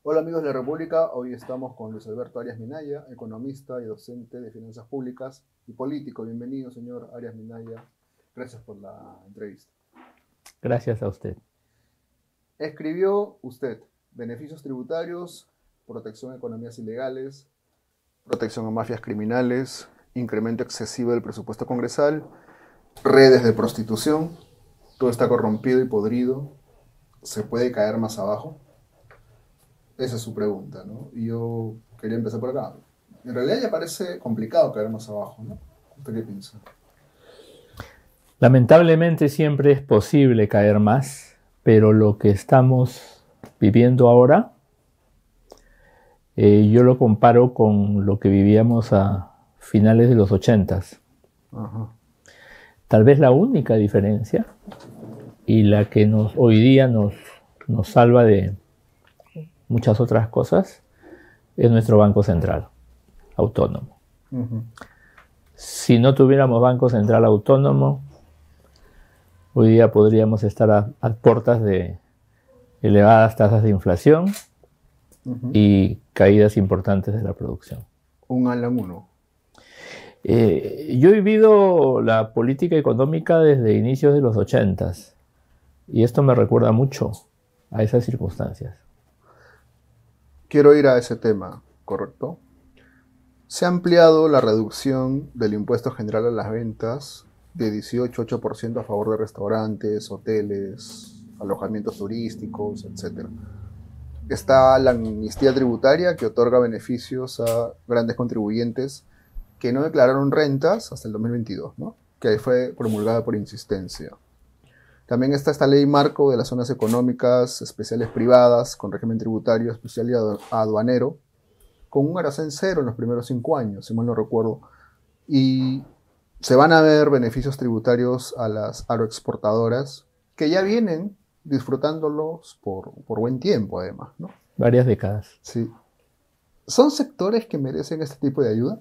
Hola amigos de la República, hoy estamos con Luis Alberto Arias Minaya, economista y docente de finanzas públicas y político. Bienvenido, señor Arias Minaya. Gracias por la entrevista. Gracias a usted. Escribió usted beneficios tributarios, protección a economías ilegales, protección a mafias criminales, incremento excesivo del presupuesto congresal, redes de prostitución, todo está corrompido y podrido, ¿se puede caer más abajo? Esa es su pregunta, ¿no? Y yo quería empezar por acá. En realidad ya parece complicado caer más abajo, ¿no? ¿Usted qué piensa? Lamentablemente siempre es posible caer más, pero lo que estamos viviendo ahora, yo lo comparo con lo que vivíamos a finales de los 80s. Ajá. Tal vez la única diferencia y la que hoy día nos salva de muchas otras cosas es nuestro Banco Central autónomo. Uh-huh. Si no tuviéramos Banco Central autónomo, hoy día podríamos estar a puertas de elevadas tasas de inflación y caídas importantes de la producción. Un Alan 1. Yo he vivido la política económica desde inicios de los 80s y esto me recuerda mucho a esas circunstancias. Quiero ir a ese tema, ¿correcto? Se ha ampliado la reducción del impuesto general a las ventas de 18,8% a favor de restaurantes, hoteles, alojamientos turísticos, etc. Está la amnistía tributaria que otorga beneficios a grandes contribuyentes que no declararon rentas hasta el 2022, ¿no? Que fue promulgada por insistencia. También está esta ley marco de las zonas económicas especiales privadas con régimen tributario especial y aduanero, con un arancel cero en los primeros 5 años, si mal no recuerdo. Y se van a ver beneficios tributarios a las agroexportadoras que ya vienen disfrutándolos por buen tiempo, además, ¿no? Varias décadas. Sí. ¿Son sectores que merecen este tipo de ayuda?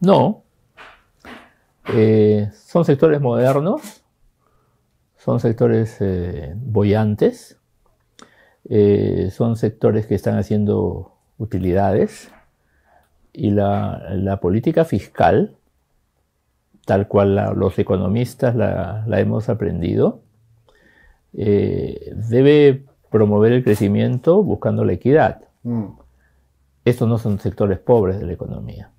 No. Son sectores modernos. Son sectores boyantes, son sectores que están haciendo utilidades y la política fiscal, tal cual los economistas la hemos aprendido, debe promover el crecimiento buscando la equidad. Estos no son sectores pobres de la economía.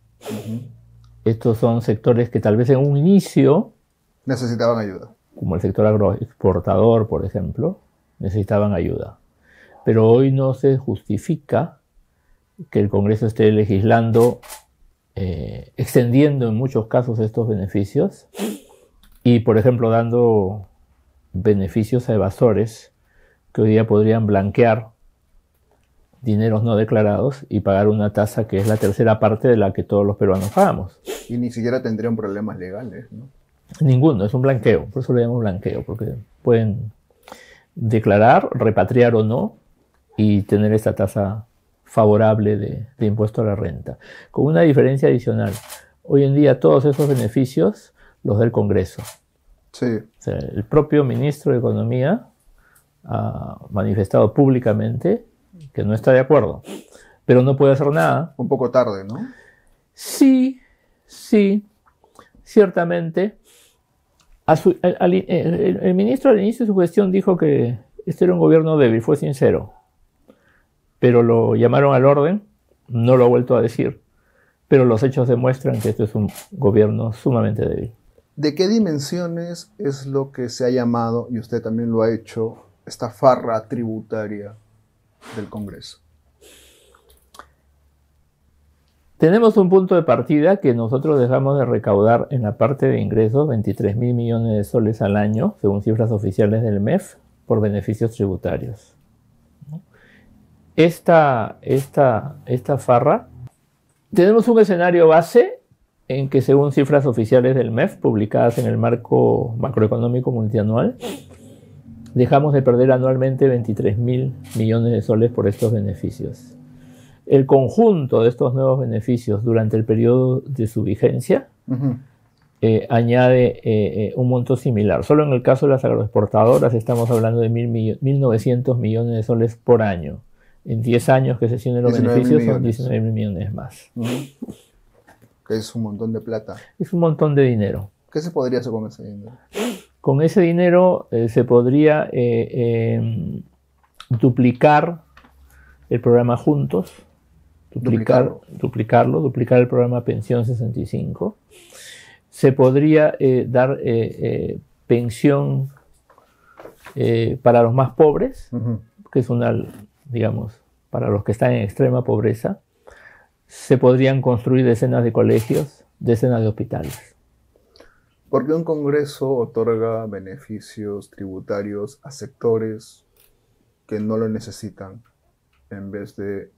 Estos son sectores que tal vez en un inicio necesitaban ayuda, como el sector agroexportador, por ejemplo, necesitaban ayuda. Pero hoy no se justifica que el Congreso esté legislando, extendiendo en muchos casos estos beneficios y, por ejemplo, dando beneficios a evasores que hoy día podrían blanquear dineros no declarados y pagar una tasa que es la tercera parte de la que todos los peruanos pagamos. Y ni siquiera tendrían problemas legales, ¿no? Ninguno, es un blanqueo, por eso le llamamos blanqueo, porque pueden declarar, repatriar o no, y tener esta tasa favorable de impuesto a la renta. Con una diferencia adicional, hoy en día todos esos beneficios los da el Congreso. Sí. O sea, el propio ministro de Economía ha manifestado públicamente que no está de acuerdo, pero no puede hacer nada. Un poco tarde, ¿no? Sí, ciertamente. El ministro al inicio de su gestión dijo que este era un gobierno débil, fue sincero, pero lo llamaron al orden, no lo ha vuelto a decir, pero los hechos demuestran que este es un gobierno sumamente débil. ¿De qué dimensiones es lo que se ha llamado, y usted también lo ha hecho, esta farra tributaria del Congreso? Tenemos un punto de partida que nosotros dejamos de recaudar en la parte de ingresos 23.000 millones de soles al año, según cifras oficiales del MEF, por beneficios tributarios. Esta farra, tenemos un escenario base en que, según cifras oficiales del MEF, publicadas en el marco macroeconómico multianual, dejamos de perder anualmente 23.000 millones de soles por estos beneficios. El conjunto de estos nuevos beneficios durante el periodo de su vigencia añade un monto similar. Solo en el caso de las agroexportadoras estamos hablando de 1.900 millones de soles por año. En 10 años que se tienen los beneficios son 19.000 millones más. Que es un montón de plata. Es un montón de dinero. ¿Qué se podría hacer con ese dinero? Con ese dinero se podría duplicar el programa Juntos, duplicar el programa Pensión 65. Se podría dar pensión para los más pobres, que es una, digamos, para los que están en extrema pobreza. Se podrían construir decenas de colegios, decenas de hospitales. ¿Por qué un Congreso otorga beneficios tributarios a sectores que no lo necesitan en vez de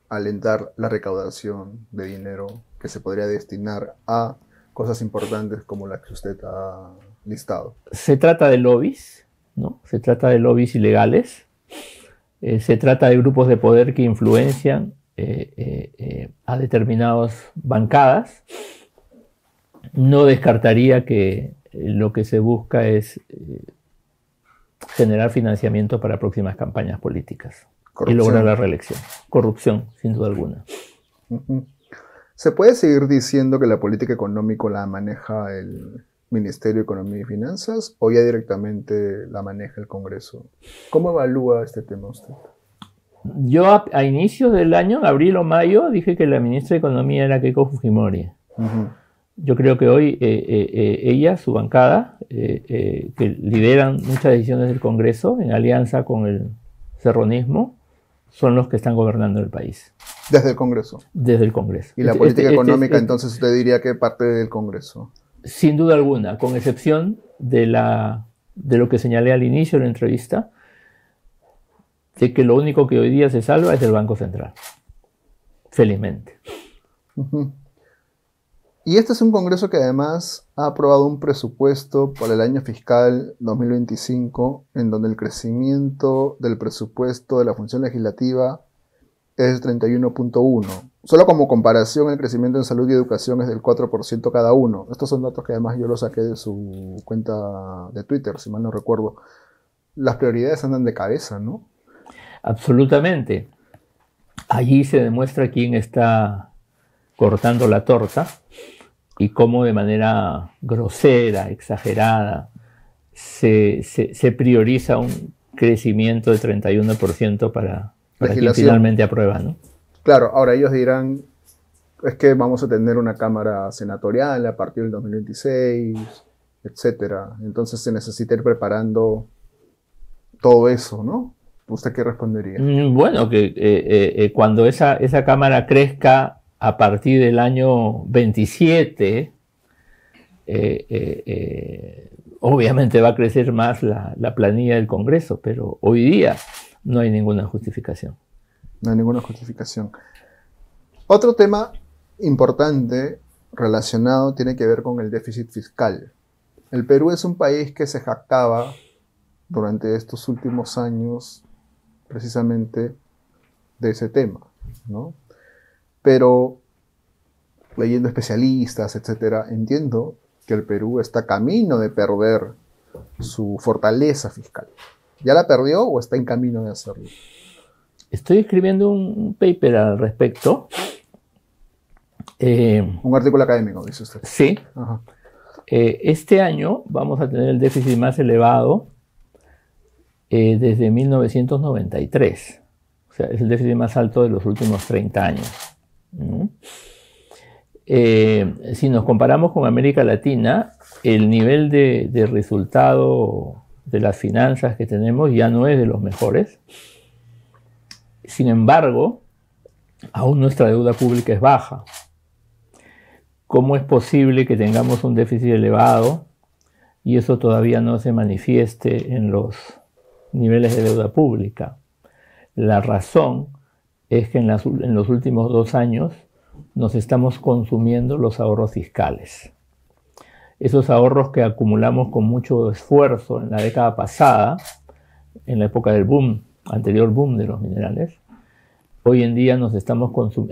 alentar la recaudación de dinero que se podría destinar a cosas importantes como las que usted ha listado? Se trata de lobbies, ¿no? Se trata de lobbies ilegales. Se trata de grupos de poder que influencian a determinadas bancadas. No descartaría que lo que se busca es generar financiamiento para próximas campañas políticas y lograr la reelección. Corrupción, sin duda alguna. ¿Se puede seguir diciendo que la política económica la maneja el Ministerio de Economía y Finanzas o ya directamente la maneja el Congreso? ¿Cómo evalúa este tema usted? Yo a inicios del año, en abril o mayo, dije que la ministra de Economía era Keiko Fujimori. Yo creo que hoy ella, su bancada, que lideran muchas decisiones del Congreso en alianza con el serronismo, son los que están gobernando el país. ¿Desde el Congreso? Desde el Congreso. ¿Y la política económica entonces usted diría que parte del Congreso? Sin duda alguna, con excepción de lo que señalé al inicio de la entrevista, de que lo único que hoy día se salva es el Banco Central. Felizmente. Y este es un Congreso que además ha aprobado un presupuesto para el año fiscal 2025, en donde el crecimiento del presupuesto de la función legislativa es 31.1. Solo como comparación, el crecimiento en salud y educación es del 4% cada uno. Estos son datos que además yo los saqué de su cuenta de Twitter, si mal no recuerdo. Las prioridades andan de cabeza, ¿no? Absolutamente. Allí se demuestra quién está cortando la torta y cómo de manera grosera, exagerada, se prioriza un crecimiento de 31% para quien finalmente aprueba, ¿no? Claro, ahora ellos dirán, es que vamos a tener una Cámara Senatorial a partir del 2026, etcétera. Entonces se necesita ir preparando todo eso, ¿no? ¿Usted qué respondería? Bueno, que cuando esa Cámara crezca a partir del año 27, obviamente va a crecer más la planilla del Congreso, pero hoy día no hay ninguna justificación. No hay ninguna justificación. Otro tema importante relacionado tiene que ver con el déficit fiscal. El Perú es un país que se jactaba durante estos últimos años precisamente de ese tema, ¿no? Pero leyendo especialistas, etcétera, entiendo que el Perú está camino de perder su fortaleza fiscal. ¿Ya la perdió o está en camino de hacerlo? Estoy escribiendo un paper al respecto. Un artículo académico, dice usted. Sí. Ajá. Este año vamos a tener el déficit más elevado desde 1993. O sea, es el déficit más alto de los últimos 30 años. Si nos comparamos con América Latina, el nivel de resultado de las finanzas que tenemos ya no es de los mejores. Sin embargo, aún nuestra deuda pública es baja. ¿Cómo es posible que tengamos un déficit elevado y eso todavía no se manifieste en los niveles de deuda pública? La razón es que en los últimos 2 años nos estamos consumiendo los ahorros fiscales. Esos ahorros que acumulamos con mucho esfuerzo en la década pasada, en la época del boom, anterior boom de los minerales, Hoy en día en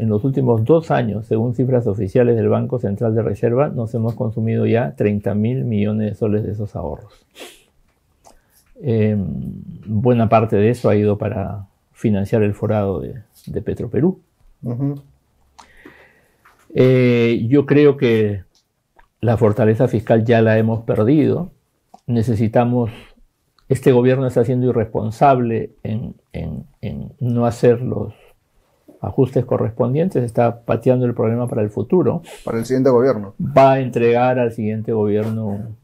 los últimos 2 años, según cifras oficiales del Banco Central de Reserva, nos hemos consumido ya 30.000 millones de soles de esos ahorros. Buena parte de eso ha ido para financiar el forado de Petroperú. Yo creo que la fortaleza fiscal ya la hemos perdido. Este gobierno está siendo irresponsable en no hacer los ajustes correspondientes, está pateando el problema para el futuro. Para el siguiente gobierno. Va a entregar al siguiente gobierno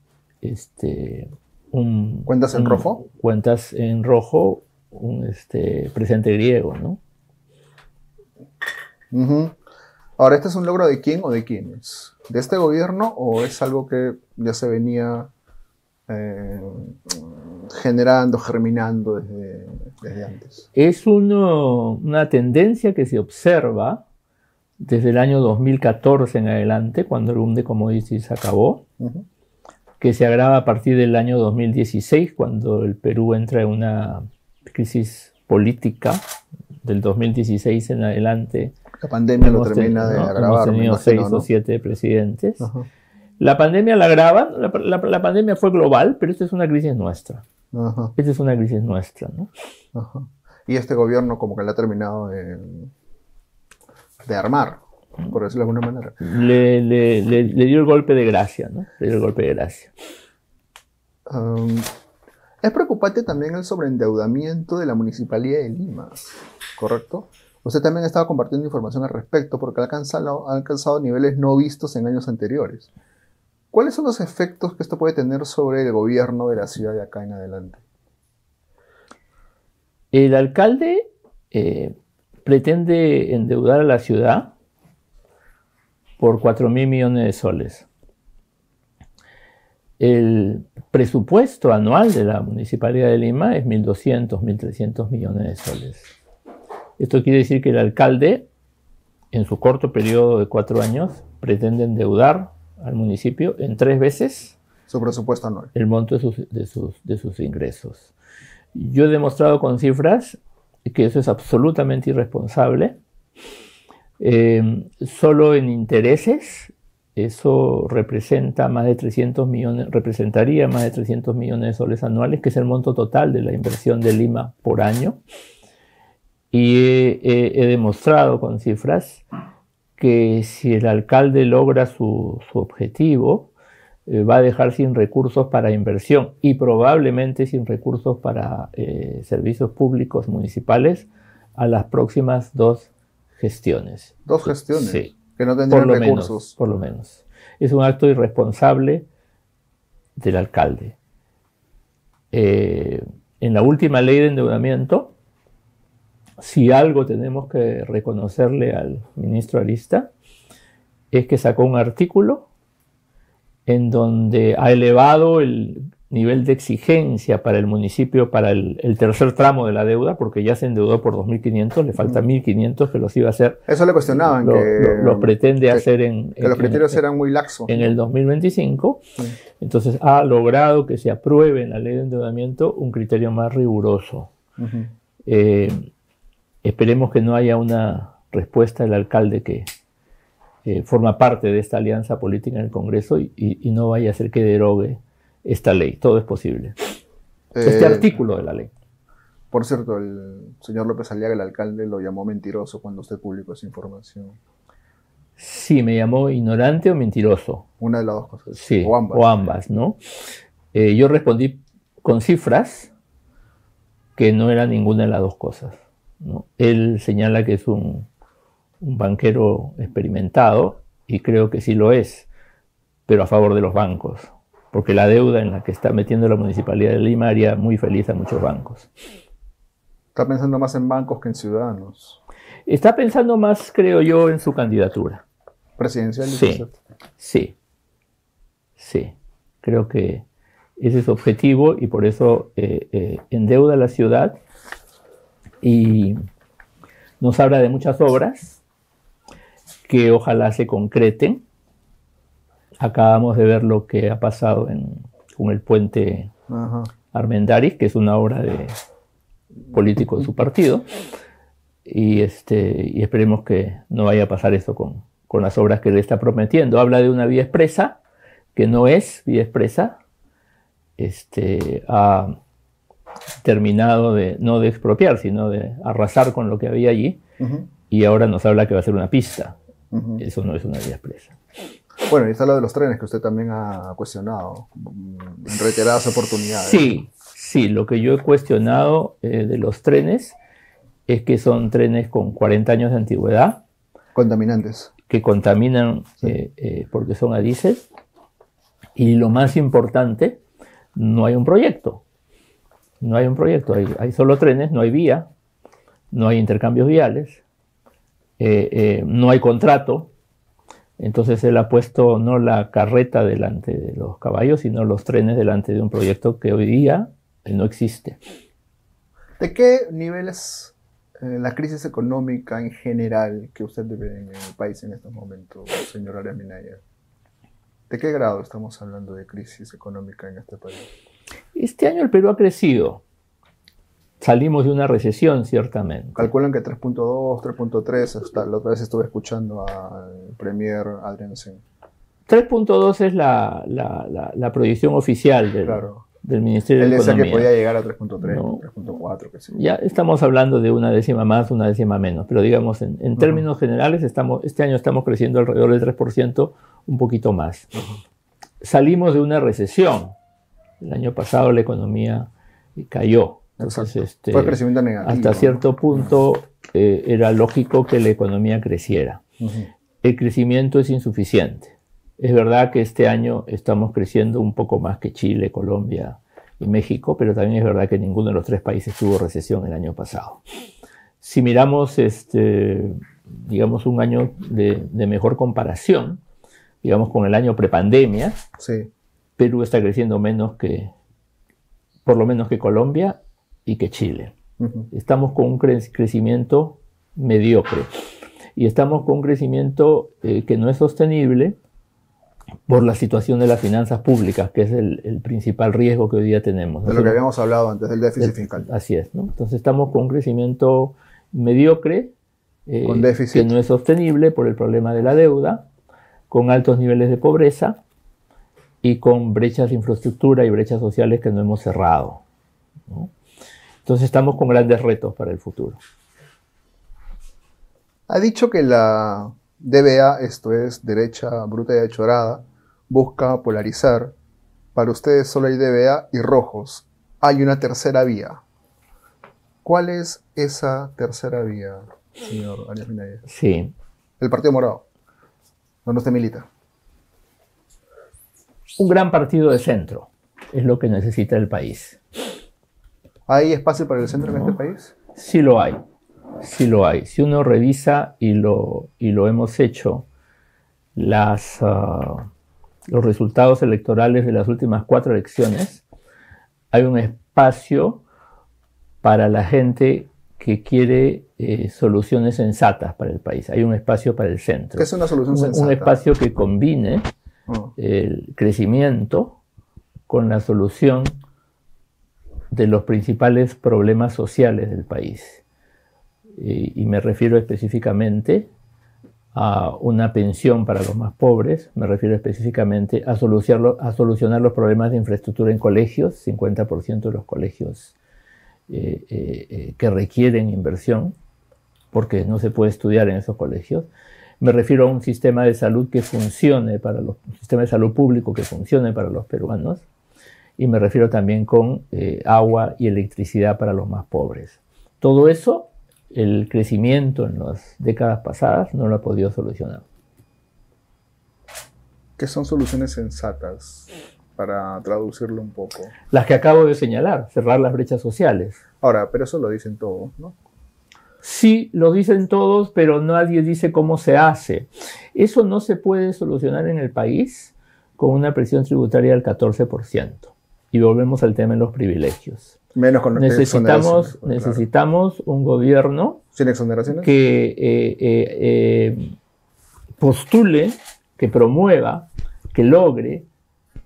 ¿Cuentas en rojo? Cuentas en rojo, un presente griego, ¿no? Ahora, ¿este es un logro de quién o de quiénes? ¿De este gobierno o es algo que ya se venía generando, germinando desde antes? Es una tendencia que se observa desde el año 2014 en adelante, cuando el boom de commodities acabó, que se agrava a partir del año 2016, cuando el Perú entra en una crisis política. Del 2016 en adelante. La pandemia lo termina de agravar. Hemos tenido 6 o 7 presidentes. La pandemia la agrava. La pandemia fue global, pero esta es una crisis nuestra. Esta es una crisis nuestra, ¿no? Y este gobierno como que la ha terminado de armar, por decirlo de alguna manera. Le dio el golpe de gracia, ¿no? Le dio el golpe de gracia. Es preocupante también el sobreendeudamiento de la Municipalidad de Lima, ¿correcto? Usted también ha estado compartiendo información al respecto porque ha alcanzado niveles no vistos en años anteriores. ¿Cuáles son los efectos que esto puede tener sobre el gobierno de la ciudad de acá en adelante? El alcalde pretende endeudar a la ciudad por 4.000 millones de soles. El presupuesto anual de la Municipalidad de Lima es 1.200, 1.300 millones de soles. Esto quiere decir que el alcalde, en su corto periodo de 4 años, pretende endeudar al municipio en 3 veces su presupuesto anual, el monto de sus ingresos. Yo he demostrado con cifras que eso es absolutamente irresponsable. Solo en intereses eso representaría más de 300 millones de soles anuales, que es el monto total de la inversión de Lima por año. Y he demostrado con cifras que si el alcalde logra su objetivo, va a dejar sin recursos para inversión y probablemente sin recursos para servicios públicos municipales a las próximas 2 gestiones. 2 gestiones. Sí. Que no tendrían recursos. Por lo menos. Es un acto irresponsable del alcalde. En la última ley de endeudamiento, si algo tenemos que reconocerle al ministro Arista, es que sacó un artículo en donde ha elevado el nivel de exigencia para el municipio para el tercer tramo de la deuda, porque ya se endeudó por 2.500, le falta 1.500 que los iba a hacer. Eso le cuestionaban, lo pretende hacer que los criterios eran muy laxos. En el 2025, entonces ha logrado que se apruebe en la ley de endeudamiento un criterio más riguroso. Esperemos que no haya una respuesta del alcalde que forma parte de esta alianza política en el Congreso y no vaya a ser que derogue esta ley. Todo es posible. Este artículo de la ley. Por cierto, el señor López Aliaga, el alcalde, lo llamó mentiroso cuando usted publicó esa información. Sí, me llamó ignorante o mentiroso. Una de las 2 cosas. Sí, o ambas, ¿no? Yo respondí con cifras que no era ninguna de las 2 cosas, ¿no? Él señala que es un banquero experimentado y creo que sí lo es, pero a favor de los bancos, porque la deuda en la que está metiendo la Municipalidad de Lima haría muy feliz a muchos bancos. Está pensando más en bancos que en ciudadanos. Está pensando más, creo yo, en su candidatura. ¿Presidencial? Sí. Creo que ese es su objetivo y por eso endeuda a la ciudad y nos habla de muchas obras que ojalá se concreten. Acabamos de ver lo que ha pasado con el puente Armendáriz, que es una obra de político de su partido. y esperemos que no vaya a pasar eso con las obras que le está prometiendo. Habla de una vía expresa, que no es vía expresa. Ha terminado no de expropiar, sino de arrasar con lo que había allí, y ahora nos habla que va a ser una pista. Eso no es una vía expresa. Bueno, y está lo de los trenes, que usted también ha cuestionado en reiteradas oportunidades. Sí, lo que yo he cuestionado de los trenes es que son trenes con 40 años de antigüedad. Contaminantes. Que contaminan porque son a diésel. Y lo más importante, no hay un proyecto. No hay un proyecto, hay solo trenes, no hay vía, no hay intercambios viales, no hay contrato. Entonces él ha puesto no la carreta delante de los caballos, sino los trenes delante de un proyecto que hoy día no existe. ¿De qué niveles la crisis económica en general que usted ve en el país en estos momentos, señor Arias Minaya? ¿De qué grado estamos hablando de crisis económica en este país? Este año el Perú ha crecido. Salimos de una recesión, ciertamente. Calculan que 3.2, 3.3, la otra vez estuve escuchando al premier Adrián Sen. 3.2 es la proyección oficial del Ministerio de Economía. Él decía que podía llegar a 3.3, no, 3.4, que sí. Ya estamos hablando de una décima más, una décima menos, pero digamos, en términos generales, este año estamos creciendo alrededor del 3%, un poquito más. Salimos de una recesión. El año pasado la economía cayó. Entonces, fue crecimiento negativo, hasta cierto punto era lógico que la economía creciera. El crecimiento es insuficiente. Es verdad que este año estamos creciendo un poco más que Chile, Colombia y México, pero también es verdad que ninguno de los tres países tuvo recesión el año pasado. Si miramos, digamos, un año de mejor comparación, digamos, con el año prepandemia, sí. Perú está creciendo por lo menos que Colombia y que Chile. Estamos con un crecimiento mediocre. Y estamos con un crecimiento que no es sostenible por la situación de las finanzas públicas, que es el principal riesgo que hoy día tenemos. De lo que habíamos hablado antes, del déficit fiscal. Así es, ¿no? Entonces estamos con un crecimiento mediocre, con déficit, que no es sostenible por el problema de la deuda, con altos niveles de pobreza y con brechas de infraestructura y brechas sociales que no hemos cerrado, ¿no? Entonces estamos con grandes retos para el futuro. Ha dicho que la DBA, esto es derecha bruta y achorada, busca polarizar. Para ustedes solo hay DBA y rojos. Hay una tercera vía. ¿Cuál es esa tercera vía, señor Arias Minaya? Sí. El Partido Morado, donde usted milita. Un gran partido de centro es lo que necesita el país. ¿Hay espacio para el centro en este país? Sí lo hay. Sí lo hay. Si uno revisa, y lo hemos hecho, los resultados electorales de las últimas 4 elecciones, hay un espacio para la gente que quiere soluciones sensatas para el país. Hay un espacio para el centro. ¿Qué es una solución sensata? Un espacio que combine el crecimiento con la solución de los principales problemas sociales del país. Y me refiero específicamente a una pensión para los más pobres, me refiero específicamente a solucionar los problemas de infraestructura en colegios, 50% de los colegios que requieren inversión, porque no se puede estudiar en esos colegios. Me refiero a un sistema de salud que funcione un sistema de salud público que funcione para los peruanos, y me refiero también con agua y electricidad para los más pobres. Todo eso, el crecimiento en las décadas pasadas no lo ha podido solucionar. ¿Qué son soluciones sensatas? Para traducirlo un poco. Las que acabo de señalar, cerrar las brechas sociales. Ahora, pero eso lo dicen todos, ¿no? Sí, lo dicen todos, pero nadie dice cómo se hace. Eso no se puede solucionar en el país con una presión tributaria del 14%. Y volvemos al tema de los privilegios. Menos con necesitamos un gobierno sin exoneraciones, que postule, que promueva, que logre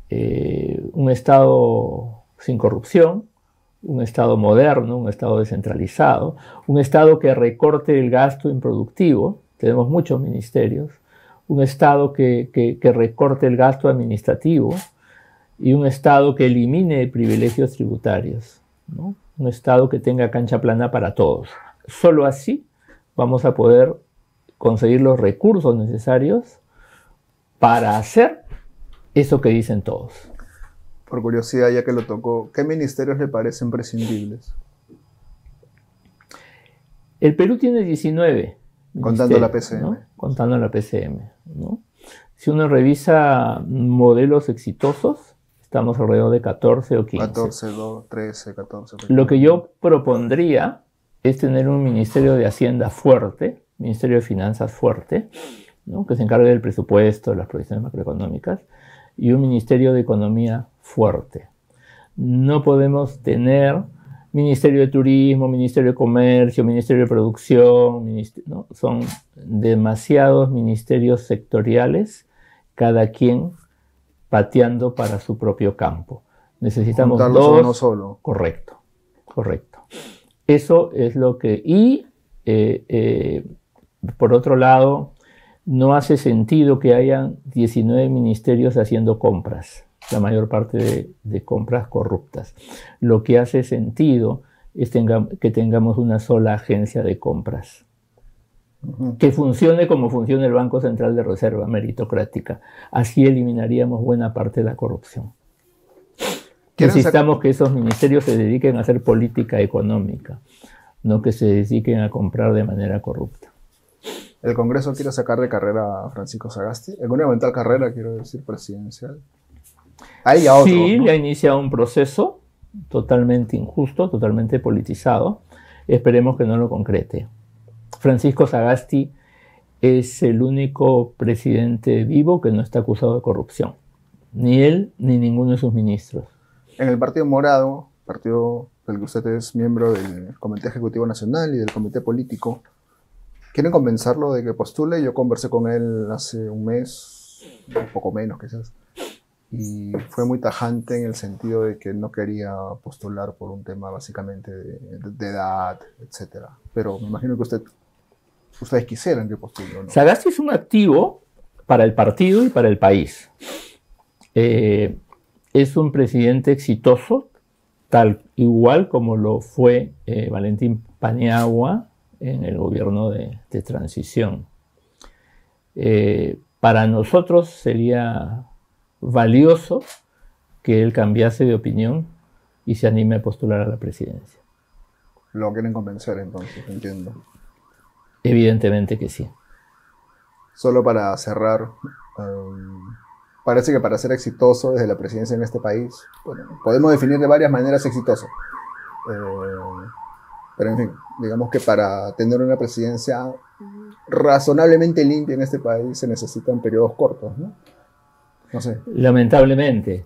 un Estado sin corrupción, un Estado moderno, un Estado descentralizado, un Estado que recorte el gasto improductivo, tenemos muchos ministerios, un Estado que recorte el gasto administrativo y un Estado que elimine privilegios tributarios, ¿no? Un Estado que tenga cancha plana para todos. Solo así vamos a poder conseguir los recursos necesarios para hacer eso que dicen todos. Por curiosidad, ya que lo tocó, ¿qué ministerios le parecen prescindibles? El Perú tiene 19. Contando la PCM. ¿No? Contando la PCM, ¿no? Si uno revisa modelos exitosos, estamos alrededor de 14 o 15. 14, 2, 13, 14. Lo que yo propondría es tener un Ministerio de Hacienda fuerte, Ministerio de Finanzas fuerte, ¿no? Que se encargue del presupuesto, de las proyecciones macroeconómicas, y un Ministerio de Economía fuerte. No podemos tener Ministerio de Turismo, Ministerio de Comercio, Ministerio de Producción, ¿no? Son demasiados ministerios sectoriales, cada quien pateando para su propio campo. Necesitamos juntarlos dos. a uno solo. Correcto, correcto. Eso es lo que... Y, por otro lado, no hace sentido que hayan 19 ministerios haciendo compras, la mayor parte de compras corruptas. Lo que hace sentido es que tengamos una sola agencia de compras, que funcione como funciona el Banco Central de Reserva, meritocrática. Así eliminaríamos buena parte de la corrupción. Necesitamos que esos ministerios se dediquen a hacer política económica, no que se dediquen a comprar de manera corrupta. ¿El Congreso quiere sacar de carrera a Francisco Sagasti? En una eventual carrera, quiero decir, presidencial. Hay a otros, sí, ¿no? le ha iniciado un proceso totalmente injusto, totalmente politizado. Esperemos que no lo concrete. Francisco Sagasti es el único presidente vivo que no está acusado de corrupción. Ni él, ni ninguno de sus ministros. En el Partido Morado, partido del que usted es miembro del Comité Ejecutivo Nacional y del Comité Político, ¿quieren convencerlo de que postule? Yo conversé con él hace un mes, un poco menos quizás, y fue muy tajante en el sentido de que no quería postular por un tema básicamente de edad, etc. Pero me imagino que ustedes quisieran que postule, ¿no? Sagasti es un activo para el partido y para el país. Es un presidente exitoso, tal igual como lo fue Valentín Paniagua en el gobierno de transición. Para nosotros sería valioso que él cambiase de opinión y se anime a postular a la presidencia. Lo quieren convencer entonces, entiendo. Evidentemente que sí. Solo para cerrar, parece que para ser exitoso desde la presidencia en este país, bueno, podemos definir de varias maneras exitoso. Pero en fin, digamos que para tener una presidencia razonablemente limpia en este país se necesitan periodos cortos, ¿no? No sé. Lamentablemente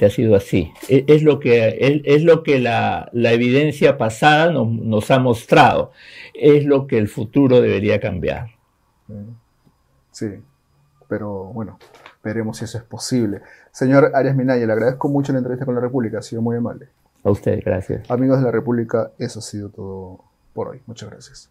ha sido así. Es lo que la evidencia pasada nos ha mostrado. Es lo que el futuro debería cambiar. Sí, pero bueno, veremos si eso es posible. Señor Arias Minaya, le agradezco mucho la entrevista con La República, ha sido muy amable. A usted, gracias. Amigos de La República, eso ha sido todo por hoy. Muchas gracias.